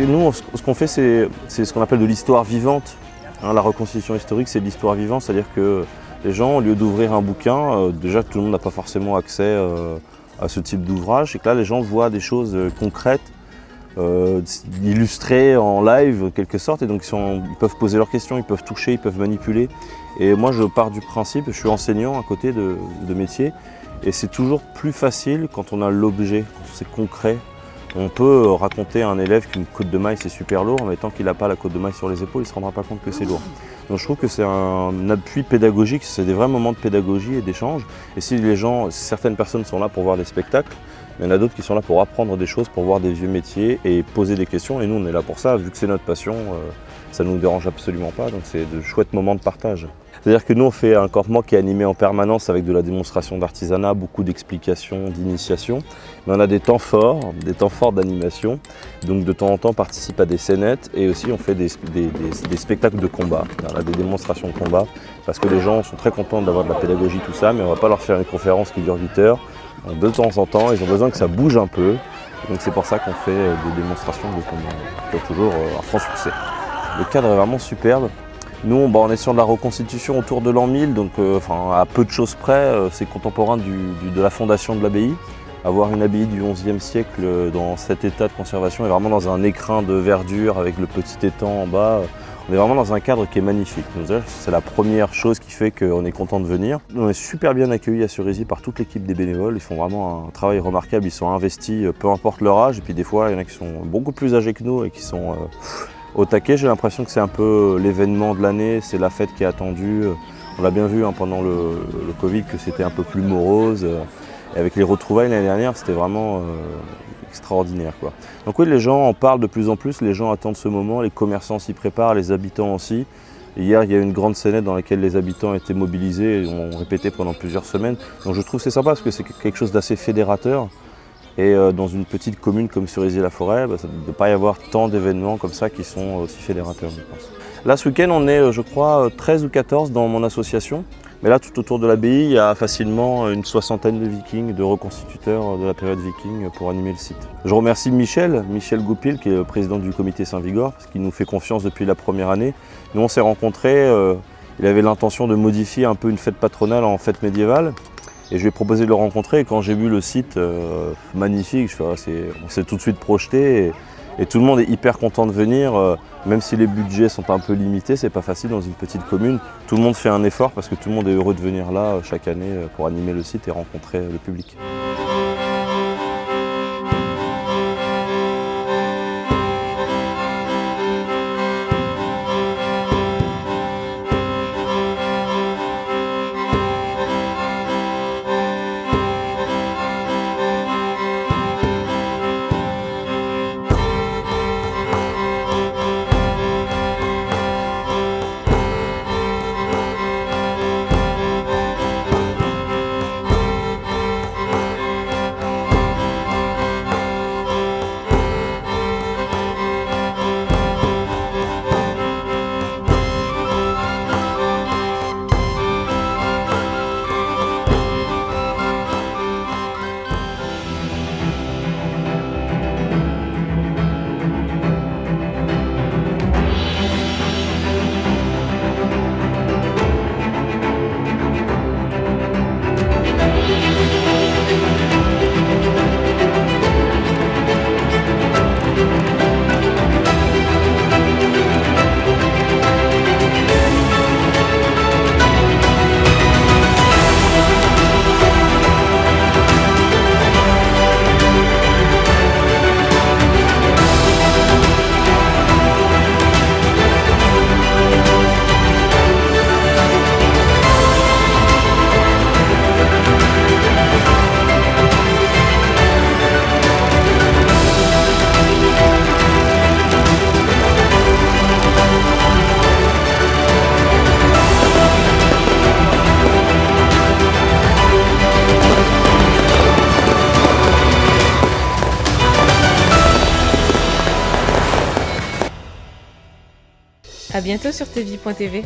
Nous, ce qu'on fait, c'est ce qu'on appelle de l'histoire vivante. La reconstitution historique, c'est de l'histoire vivante, c'est-à-dire que les gens, au lieu d'ouvrir un bouquin, déjà tout le monde n'a pas forcément accès à ce type d'ouvrage, et que là, les gens voient des choses concrètes, illustrées en live, en quelque sorte, et donc ils peuvent poser leurs questions, ils peuvent toucher, ils peuvent manipuler. Et moi, je pars du principe, je suis enseignant à côté de métier, et c'est toujours plus facile quand on a l'objet, quand c'est concret. On peut raconter à un élève qu'une côte de maille c'est super lourd, mais tant qu'il n'a pas la côte de maille sur les épaules, il ne se rendra pas compte que c'est lourd. Donc je trouve que c'est un appui pédagogique, c'est des vrais moments de pédagogie et d'échange. Et si certaines personnes sont là pour voir des spectacles, il y en a d'autres qui sont là pour apprendre des choses, pour voir des vieux métiers et poser des questions. Et nous on est là pour ça, vu que c'est notre passion, ça ne nous dérange absolument pas, donc c'est de chouettes moments de partage. C'est-à-dire que nous on fait un campement qui est animé en permanence avec de la démonstration d'artisanat, beaucoup d'explications, d'initiation. Mais on a des temps forts d'animation. Donc de temps en temps on participe à des scénettes et aussi on fait des spectacles de combat, des démonstrations de combat. Parce que les gens sont très contents d'avoir de la pédagogie, tout ça, mais on ne va pas leur faire une conférence qui dure 8 heures. Donc de temps en temps, ils ont besoin que ça bouge un peu. Donc c'est pour ça qu'on fait des démonstrations de combat qui ont toujours un franc succès. Le cadre est vraiment superbe. Nous, on est sur de la reconstitution autour de l'an 1000, donc à peu de choses près, c'est contemporain de la fondation de l'abbaye. Avoir une abbaye du XIe siècle dans cet état de conservation et vraiment dans un écrin de verdure avec le petit étang en bas. On est vraiment dans un cadre qui est magnifique. C'est la première chose qui fait qu'on est content de venir. On est super bien accueillis à Cerisy par toute l'équipe des bénévoles. Ils font vraiment un travail remarquable. Ils sont investis, peu importe leur âge. Et puis des fois, il y en a qui sont beaucoup plus âgés que nous et qui sont au taquet. J'ai l'impression que c'est un peu l'événement de l'année. C'est la fête qui est attendue. On l'a bien vu pendant le Covid que c'était un peu plus morose. Et avec les retrouvailles l'année dernière, c'était vraiment extraordinaire, quoi. Donc oui, les gens en parlent de plus en plus, les gens attendent ce moment, les commerçants s'y préparent, les habitants aussi. Et hier, il y a eu une grande scénette dans laquelle les habitants étaient mobilisés et ont répété pendant plusieurs semaines. Donc je trouve que c'est sympa parce que c'est quelque chose d'assez fédérateur. Et dans une petite commune comme Cerisy-la-Forêt, ça ne peut pas y avoir tant d'événements comme ça qui sont aussi fédérateurs, je pense. Là, ce week-end, on est, je crois, 13 ou 14 dans mon association. Mais là, tout autour de l'abbaye, il y a facilement une soixantaine de vikings, de reconstituteurs de la période viking pour animer le site. Je remercie Michel Goupil, qui est le président du comité Saint-Vigor, parce qu'il nous fait confiance depuis la première année. Nous, on s'est rencontrés, il avait l'intention de modifier un peu une fête patronale en fête médiévale. Et je lui ai proposé de le rencontrer, et quand j'ai vu le site magnifique, on s'est tout de suite projeté. Et tout le monde est hyper content de venir, même si les budgets sont un peu limités, c'est pas facile dans une petite commune. Tout le monde fait un effort parce que tout le monde est heureux de venir là chaque année pour animer le site et rencontrer le public. À bientôt sur tvie.tv.